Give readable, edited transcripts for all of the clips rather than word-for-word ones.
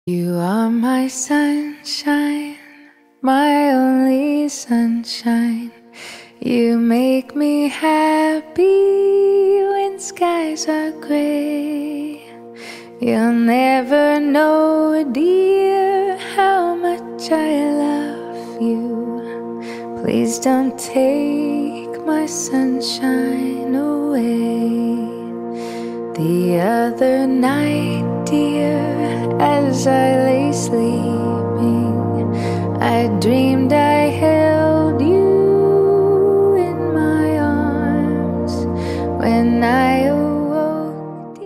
You are my sunshine, my only sunshine. You make me happy when skies are gray. You'll never know, dear, how much I love you. Please don't take my sunshine away. The other night, dear, as I lay sleeping, I dreamed I held you in my arms. When I awoke,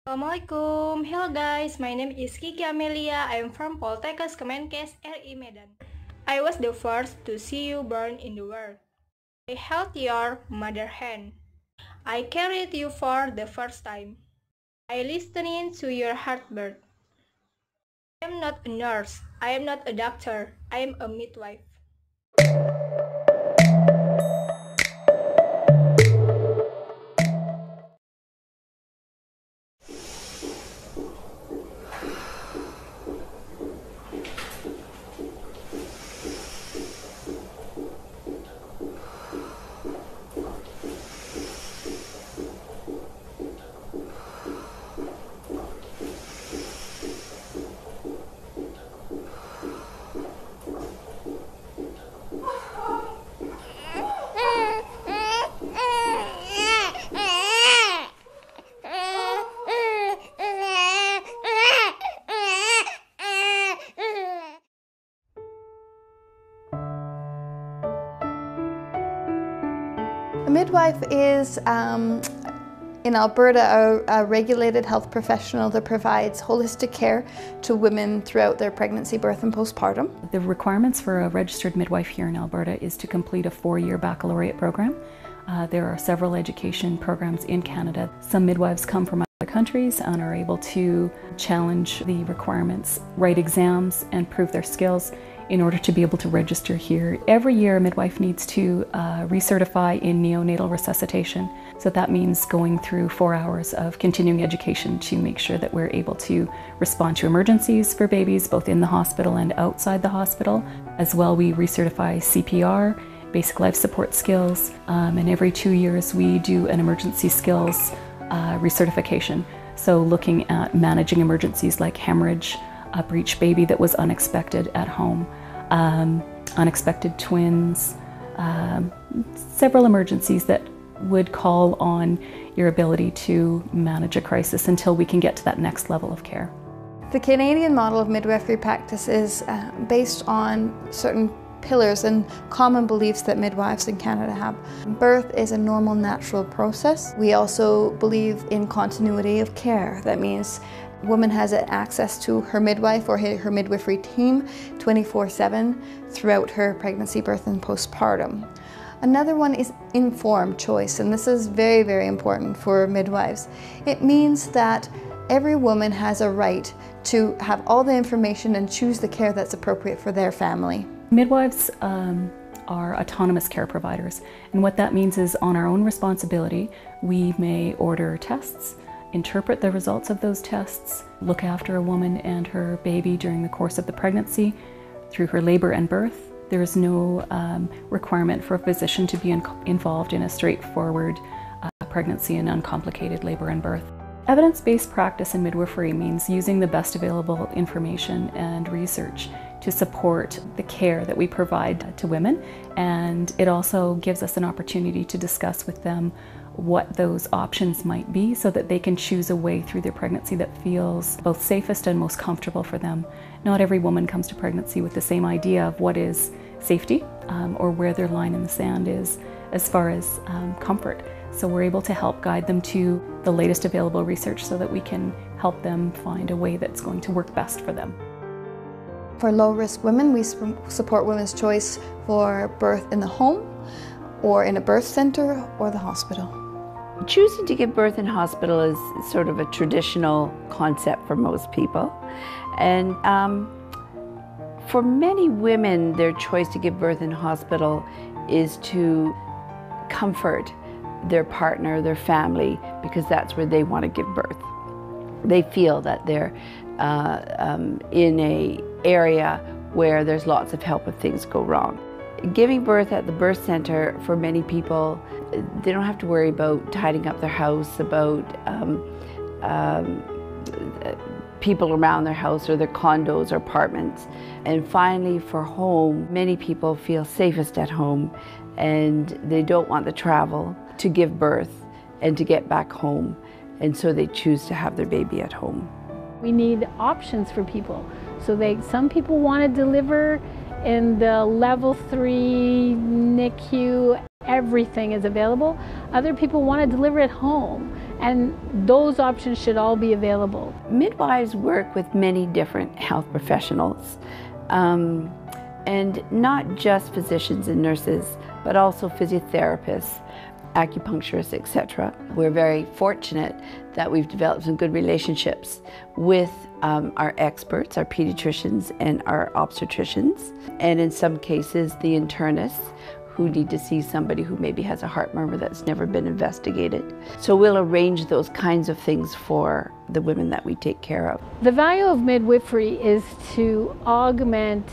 Assalamualaikum. Hello guys, my name is Kiky Amelia. I am from Poltekkes M.kes RI Medan. I was the first to see you born in the world. I held your mother hand. I carried you for the first time. I listened to your heartbeat. I am not a nurse. I am not a doctor. I am a midwife. A midwife is, in Alberta, a regulated health professional that provides holistic care to women throughout their pregnancy, birth and postpartum. The requirements for a registered midwife here in Alberta is to complete a 4-year baccalaureate program. There are several education programs in Canada. Some midwives come from other countries and are able to challenge the requirements, write exams and prove their skills in order to be able to register here. Every year a midwife needs to recertify in neonatal resuscitation. So that means going through 4 hours of continuing education to make sure that we're able to respond to emergencies for babies both in the hospital and outside the hospital. As well, we recertify CPR, basic life support skills, and every 2 years we do an emergency skills recertification. So looking at managing emergencies like hemorrhage, a breech baby that was unexpected at home, unexpected twins, several emergencies that would call on your ability to manage a crisis until we can get to that next level of care. The Canadian model of midwifery practice is based on certain pillars and common beliefs that midwives in Canada have. Birth is a normal, natural process. We also believe in continuity of care. That means woman has access to her midwife or her midwifery team 24/7 throughout her pregnancy, birth and postpartum. Another one is informed choice, and this is very, very important for midwives. It means that every woman has a right to have all the information and choose the care that's appropriate for their family. Midwives are autonomous care providers, and what that means is on our own responsibility we may order tests, interpret the results of those tests, look after a woman and her baby during the course of the pregnancy, through her labor and birth. There is no requirement for a physician to be involved in a straightforward pregnancy and uncomplicated labor and birth. Evidence-based practice in midwifery means using the best available information and research to support the care that we provide to women, and it also gives us an opportunity to discuss with them what those options might be so that they can choose a way through their pregnancy that feels both safest and most comfortable for them. Not every woman comes to pregnancy with the same idea of what is safety or where their line in the sand is as far as comfort. So we're able to help guide them to the latest available research so that we can help them find a way that's going to work best for them. For low-risk women, we support women's choice for birth in the home or in a birth center or the hospital. Choosing to give birth in hospital is sort of a traditional concept for most people. And For many women, their choice to give birth in hospital is to comfort their partner, their family, because that's where they want to give birth. They feel that they're in an area where there's lots of help if things go wrong. Giving birth at the birth center, for many people, they don't have to worry about tidying up their house, about people around their house or their condos or apartments. And finally, for home, many people feel safest at home and they don't want the travel to give birth and to get back home. And so they choose to have their baby at home. We need options for people. So some people want to deliver in the level 3 NICU, everything is available. Other people want to deliver at home, and those options should all be available. Midwives work with many different health professionals, and not just physicians and nurses, but also physiotherapists, acupuncturists, etc. We're very fortunate that we've developed some good relationships with our experts, our pediatricians and our obstetricians, and in some cases the internists who need to see somebody who maybe has a heart murmur that's never been investigated. So we'll arrange those kinds of things for the women that we take care of. The value of midwifery is to augment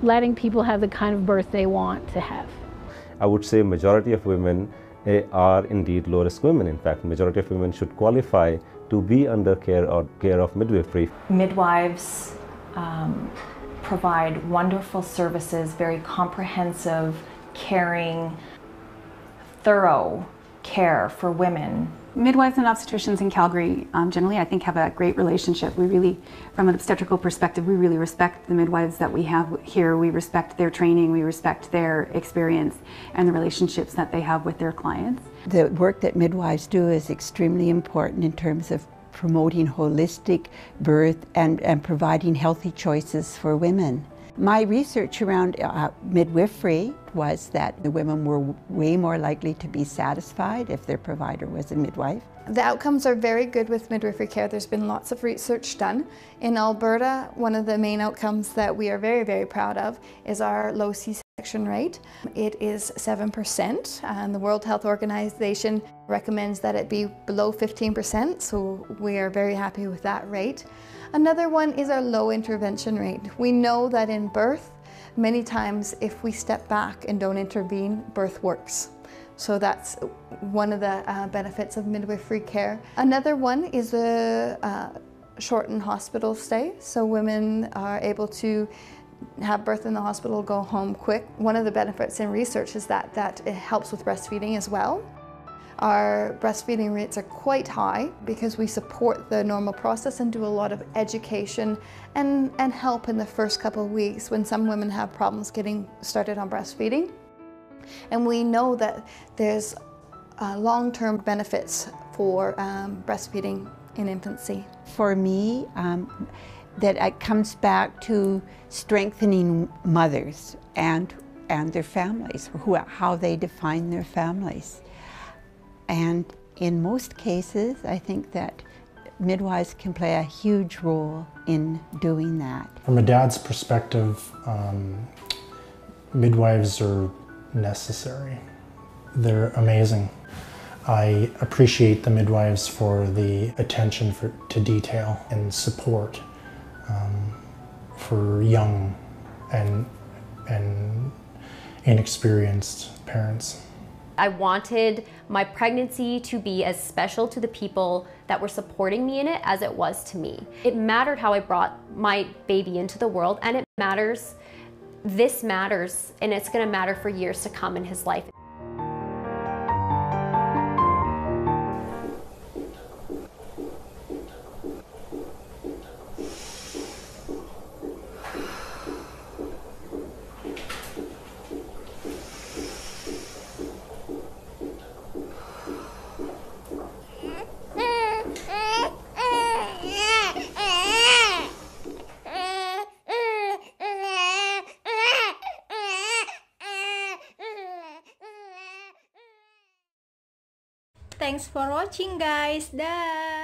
letting people have the kind of birth they want to have. I would say majority of women are indeed low-risk women. In fact, majority of women should qualify to be under care of midwifery. Midwives provide wonderful services, very comprehensive, caring, thorough care for women. Midwives and obstetricians in Calgary generally, I think, have a great relationship. We really, from an obstetrical perspective, we really respect the midwives that we have here. We respect their training, we respect their experience and the relationships that they have with their clients. The work that midwives do is extremely important in terms of promoting holistic birth and providing healthy choices for women. My research around midwifery was that the women were way more likely to be satisfied if their provider was a midwife. The outcomes are very good with midwifery care. There's been lots of research done. In Alberta, one of the main outcomes that we are very, very proud of is our low C-section rate. It is 7%, and the World Health Organization recommends that it be below 15%, so we are very happy with that rate. Another one is our low intervention rate. We know that in birth, many times if we step back and don't intervene, birth works. So that's one of the benefits of midwifery care. Another one is a shortened hospital stay. So women are able to have birth in the hospital, go home quick. One of the benefits in research is that it helps with breastfeeding as well. Our breastfeeding rates are quite high because we support the normal process and do a lot of education and help in the first couple of weeks when some women have problems getting started on breastfeeding. And we know that there's long-term benefits for breastfeeding in infancy. For me, that it comes back to strengthening mothers and their families, how they define their families. And in most cases, I think that midwives can play a huge role in doing that. From a dad's perspective, midwives are necessary. They're amazing. I appreciate the midwives for the attention to detail and support for young and inexperienced parents. I wanted my pregnancy to be as special to the people that were supporting me in it as it was to me. It mattered how I brought my baby into the world, and it matters. This matters, and it's going to matter for years to come in his life. Thanks for watching, guys. Dah.